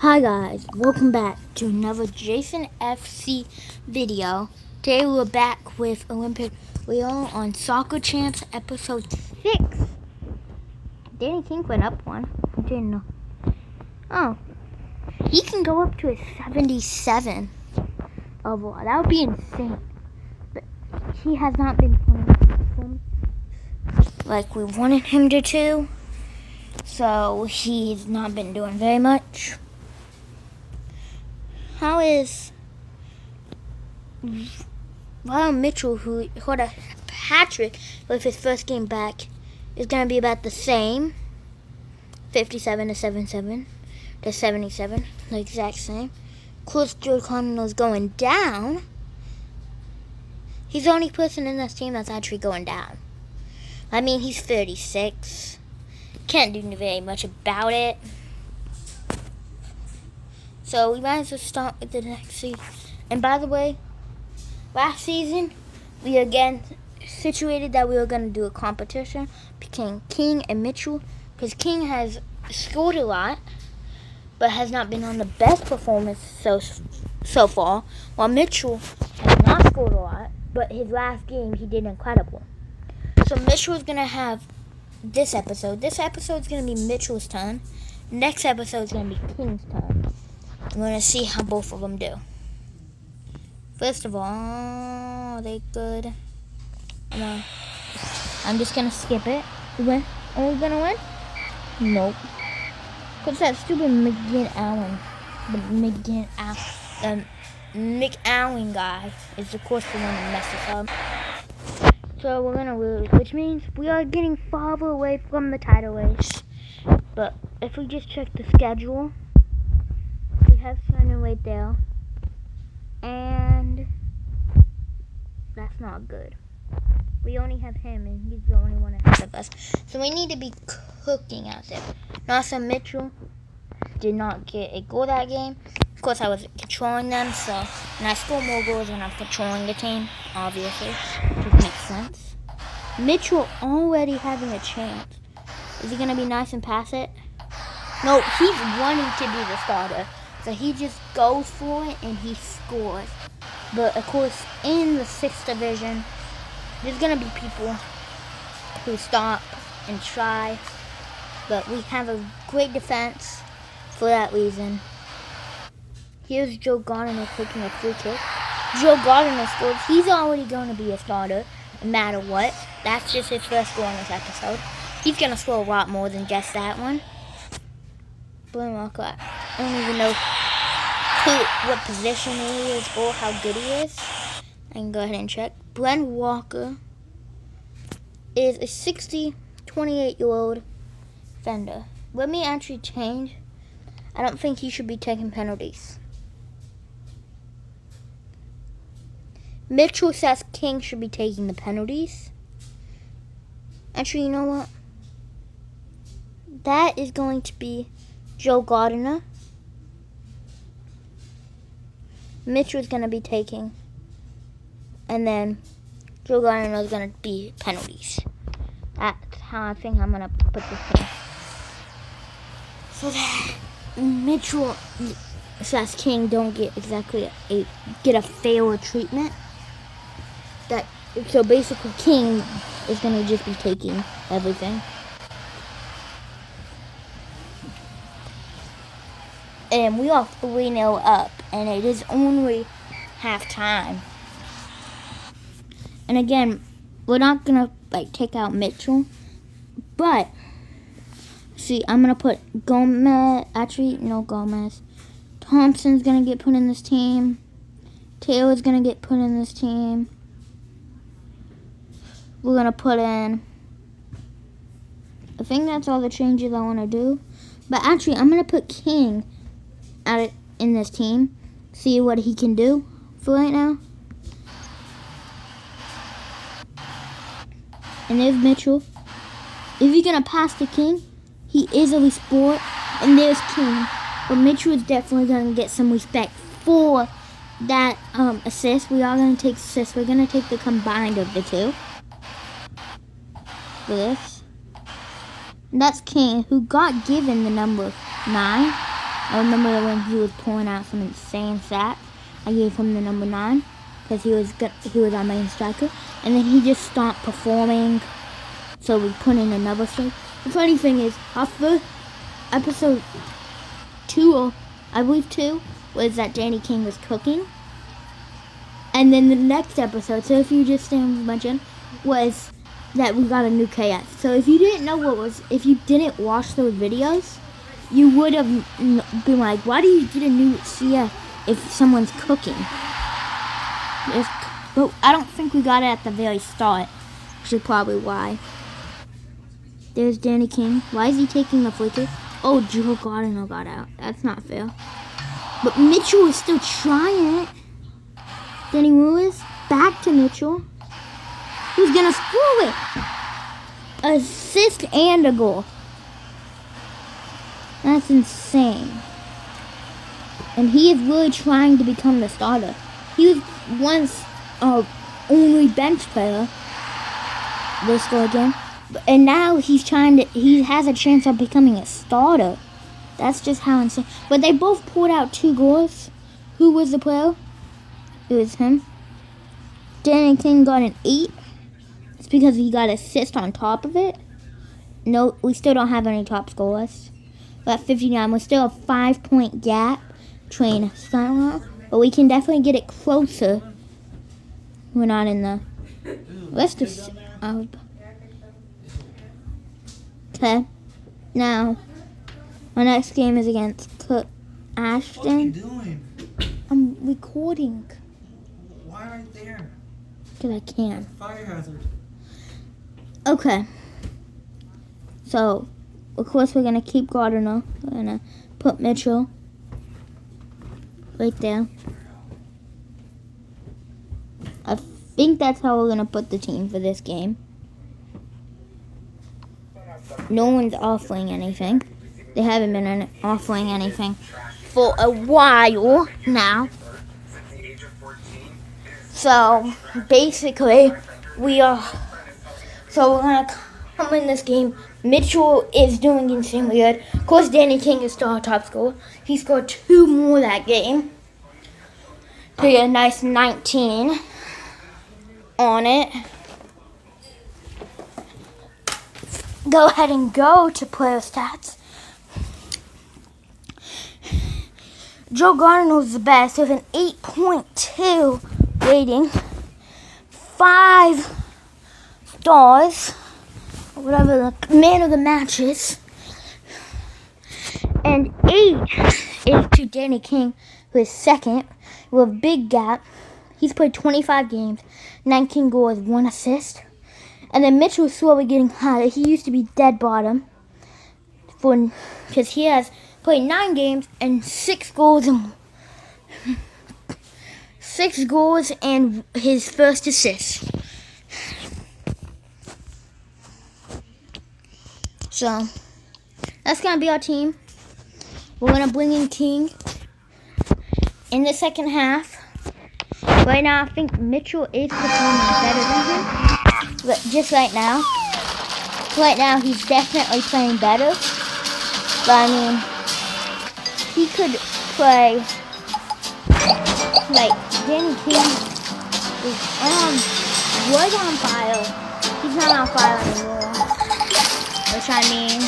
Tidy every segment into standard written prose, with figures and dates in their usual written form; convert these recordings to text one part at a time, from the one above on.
Hi guys, welcome back to another Jason FC video. Today we're back with Olympic Leo on Soccer Champs episode 6. Danny King went up one. I didn't know. Oh, he can go up to a 77 overall. That would be insane. But he has not been playing like we wanted him to. So he's not been doing very much. How is Mitchell, who got a hat-trick with his first game back, is going to be about the same. 57 to 77 to 77, the exact same. Of course, Joe Connell's going down. He's the only person in this team that's actually going down. I mean, he's 36. Can't do very much about it. So we might as well start with the next season. And by the way, last season, we again situated that we were going to do a competition between King and Mitchell. Because King has scored a lot, but has not been on the best performance so far. While Mitchell has not scored a lot, but his last game, he did incredible. So Mitchell is going to have this episode. This episode is going to be Mitchell's turn. Next episode is going to be King's turn. I'm going to see how both of them do. First of all, are they good? No. I'm just going to skip it. Win? Are we going to win? Nope. Because that stupid McAllen guy is of course the one that messed us up. So we're going to lose, which means we are getting farther away from the title race. But if we just check the schedule, we have Simon right there, and that's not good. We only have him, and he's the only one ahead of us. So we need to be cooking out there. Also, Mitchell did not get a goal that game. Of course, I was controlling them, and I score more goals when I'm controlling the team, obviously, which makes sense. Mitchell already having a chance. Is he going to be nice and pass it? No, he's wanting to be the starter. So he just goes for it and he scores. But of course, in the 6th division, there's going to be people who stop and try. But we have a great defense for that reason. Here's Joe Gardner taking a free kick. Joe Gardner scores. He's already going to be a starter, no matter what. That's just his first goal in this episode. He's going to score a lot more than just that one. Blue Walker, I don't even know what position he is or how good he is. I can go ahead and check. Brent Walker is a 28-year-old defender. Let me actually change. I don't think he should be taking penalties. Mitchell says King should be taking the penalties. Actually, you know what? That is going to be Joe Gardner. Mitchell's going to be taking. And then Joe Gardner is going to be penalties. That's how I think I'm going to put this in. So that Mitchell slash King don't get exactly get a fairer treatment. So basically King is going to just be taking everything. And we are 3-0 up, and it is only half time. And again, we're not gonna take out Mitchell, but see, I'm gonna put Gomez. Actually, no Gomez. Thompson's gonna get put in this team. Taylor's gonna get put in this team. We're gonna put in. I think that's all the changes I want to do. But actually, I'm gonna put King in this team, see what he can do for right now. And there's Mitchell. If you're gonna pass to King, he is a sport. And there's King, but Mitchell is definitely gonna get some respect for that assist. We are gonna take assists. We're gonna take the combined of the two for this. And that's King, who got given the number 9. I remember when he was pulling out some insane stats. I gave him the number 9 because he was our main striker, and then he just stopped performing. So we put in another striker. The funny thing is, our first episode 2, or I believe 2, was that Danny King was cooking, and then the next episode, so if you just mentioned, was that we got a new KS. So if you didn't know if you didn't watch those videos, you would have been like, why do you get a new CS if someone's cooking? But I don't think we got it at the very start, which is probably why. There's Danny King. Why is he taking the flicker? Oh, Joe Gardner got out. That's not fair. But Mitchell is still trying it. Danny Lewis, back to Mitchell. Who's gonna score it? Assist and a goal. That's insane. And he is really trying to become the starter. He was once our only bench player. They score again. And now he has a chance of becoming a starter. That's just how insane. But they both pulled out 2 goals. Who was the player? It was him. Danny King got an 8. It's because he got assist on top of it. No, we still don't have any top scorers. We're at 59. We're still a 5-point gap between Skylar. But we can definitely get it closer. We're not in the... Let's just... Okay. Now, my next game is against Ashton. What are you doing? I'm recording. Why right there? Because I can. Fire hazard. Okay. So, of course, we're going to keep Gardner. We're going to put Mitchell right there. I think that's how we're going to put the team for this game. No one's offering anything. They haven't been offering anything for a while now. So, basically, we're going to come in this game. Mitchell is doing insanely good. Of course, Danny King is still our top scorer. He scored 2 more that game to get a nice 19 on it. Go ahead and go to player stats. Joe Gardner was the best with an 8.2 rating. 5 stars. Whatever the man of the match is. And 8 is to Danny King, who is second with a big gap. He's played 25 games, 19 goals, 1 assist. And then Mitchell is slowly getting higher. He used to be dead bottom because he has played 9 games and 6 goals and his first assist. So that's gonna be our team. We're gonna bring in King in the second half. Right now, I think Mitchell is performing better than him. But just right now, he's definitely playing better. But I mean, he could play like Danny King was on fire. He's not on fire anymore, which I mean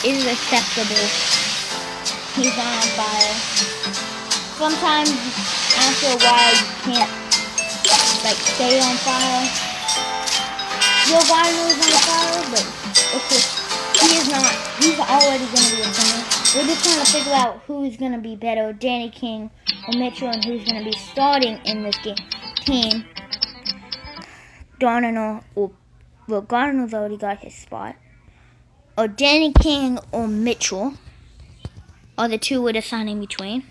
is acceptable. He's not on fire. Sometimes after a while you can't stay on fire. Joe Gardner is on fire, but of course he is not. He's already going to be a winner. We're just trying to figure out who's going to be better, Danny King or Mitchell, and who's going to be starting in this team. Gardner's already got his spot. Or Danny King or Mitchell are the 2 we're deciding between.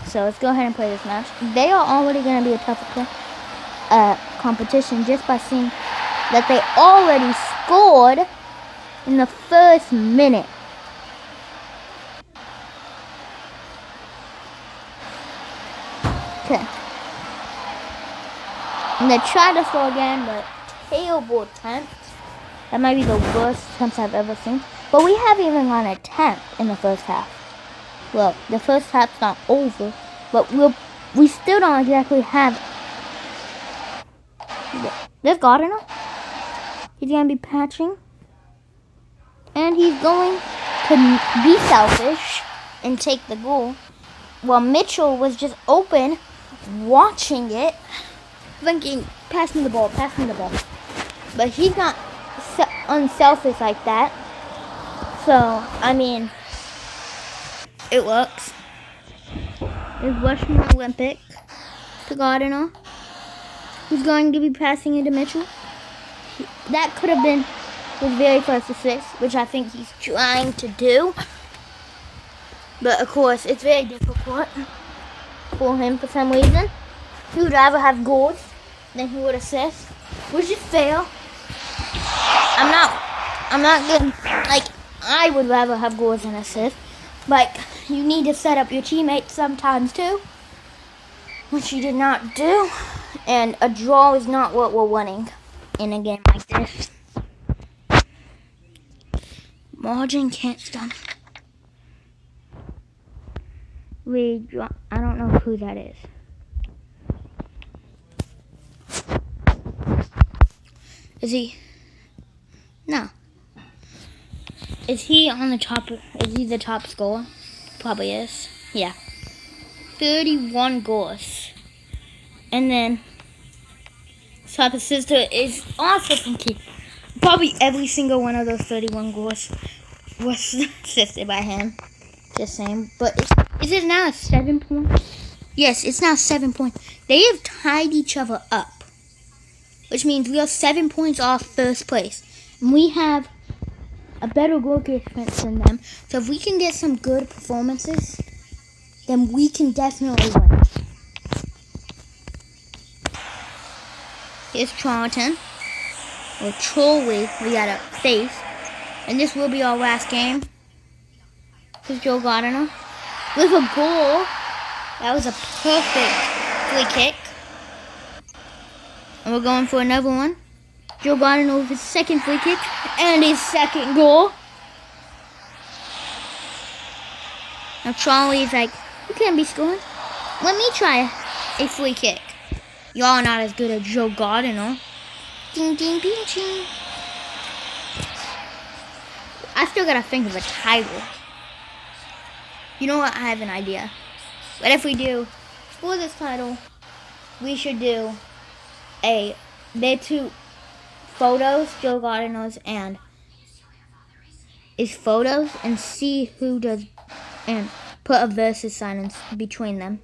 So let's go ahead and play this match. They are already going to be a tougher competition just by seeing that they already scored in the first minute. Okay. And they tried to score again, but terrible attempt. That might be the worst attempts I've ever seen. But we haven't even got an attempt in the first half. Well, the first half's not over, but we still don't exactly have. There's Gardner. He's gonna be patching, and he's going to be selfish and take the goal. While Mitchell was just open, watching it, thinking, passing the ball. But he's not unselfish like that. So, I mean, it works. It's Russian Olympic to Gardner, who's going to be passing into Mitchell. That could have been his very first assist, which I think he's trying to do. But, of course, it's very difficult for him for some reason. He would rather have goals than he would assist, which is fair. I'm not good. Like, I would rather have goals than assists. But you need to set up your teammates sometimes too, which he did not do. And a draw is not what we're wanting in a game like this. Margin can't stop. I don't know who that is. Is he? No. Is he on the top? Is he the top scorer? Probably is. Yeah. 31 goals. And then top assister is also from Key. Probably every single one of those 31 goals was assisted by him. Just saying. But is it now 7 points? Yes, it's now 7 points. They have tied each other up, which means we are 7 points off first place. And we have a better goal difference than them. So if we can get some good performances, then we can definitely win. Here's Charlton. Or Trolley, we gotta face. And this will be our last game. Here's Joe Gardner with a goal. That was a perfect free kick. And we're going for another one. Joe Gardner with his second free kick and his second goal. Now Charlie's like, you can't be scoring. Let me try a free kick. Y'all are not as good as Joe Gardner. Ding, ding, ding, ding. I still gotta think of a title. You know what? I have an idea. What if we do, for this title, we should do they're two photos, Joe Gardner's and his photos, and see who does, and put a versus sign in between them.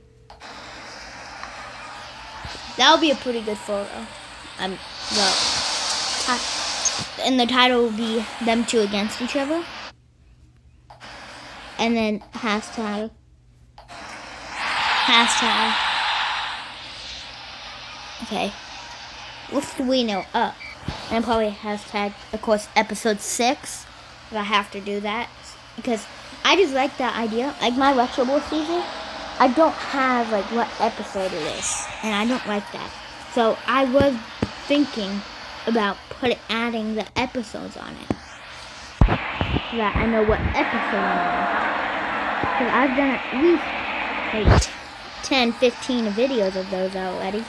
That would be a pretty good photo. And the title will be them two against each other. And then hashtag. Okay. What's the we know up? And probably hashtag, of course, episode 6. But I have to do that because I just like that idea. Like my Retro Bowl season, I don't have like what episode it is, and I don't like that. So I was thinking about adding the episodes on it, so that I know what episode I'm on. Because I've done at least like 10, 15 videos of those already.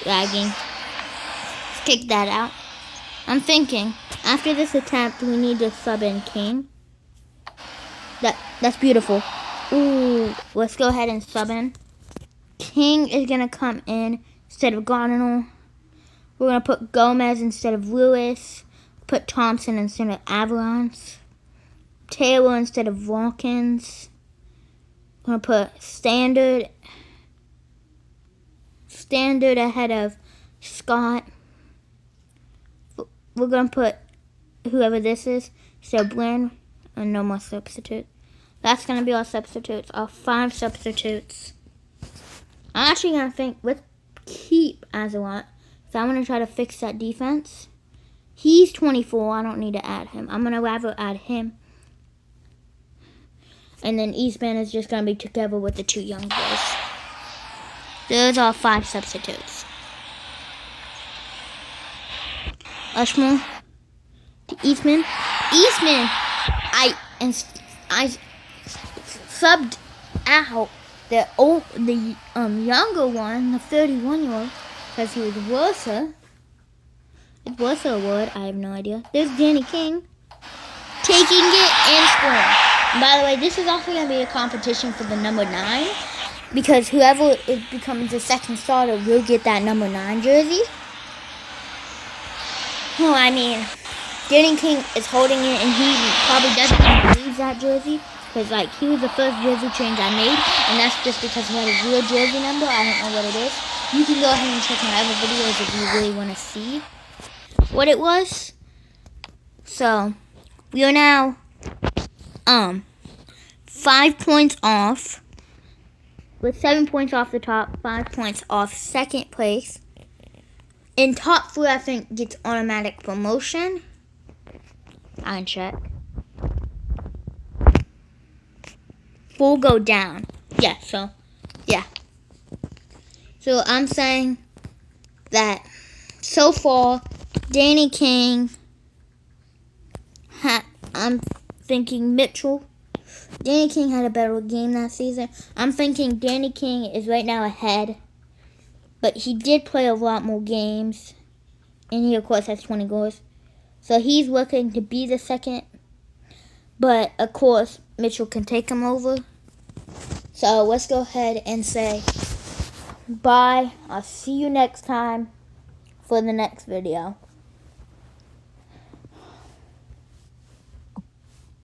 Lagging. Let's kick that out. I'm thinking after this attempt, we need to sub in King. That's beautiful. Ooh, let's go ahead and sub in. King is gonna come in instead of Gardner. We're gonna put Gomez instead of Lewis. Put Thompson instead of Avalanche. Taylor instead of Watkins. We're gonna put Standard ahead of Scott. We're gonna put whoever this is instead of Blaine, and no more substitute. That's gonna be our substitutes, our 5 substitutes. I'm actually gonna think let's keep Azalot. So I'm gonna try to fix that defense. He's 24. I don't need to add him. I'm gonna rather add him. And then Eastman is just gonna be together with the 2 young boys. Those are 5 substitutes. Ushmore to Eastman. I subbed out the younger one, the 31-year-old, because he was worse. It was a word. I have no idea. There's Danny King taking it and scoring. And by the way, this is also going to be a competition for the number 9, because whoever becomes the second starter will get that number 9 jersey. Oh, I mean, Danny King is holding it, and he probably doesn't even use that jersey, because like he was the first jersey change I made, and that's just because he had a real jersey number. I don't know what it is. You can go ahead and check my other videos if you really want to see what it was. So we are now 5 points off, with 7 points off the top, 5 points off second place. In top 3, I think gets automatic promotion. I can check. 4 go down. Yeah. So I'm saying that so far, Danny King. I'm thinking Mitchell. Danny King had a better game that season. I'm thinking Danny King is right now ahead. But he did play a lot more games. And he, of course, has 20 goals. So he's looking to be the second. But, of course, Mitchell can take him over. So let's go ahead and say bye. I'll see you next time for the next video.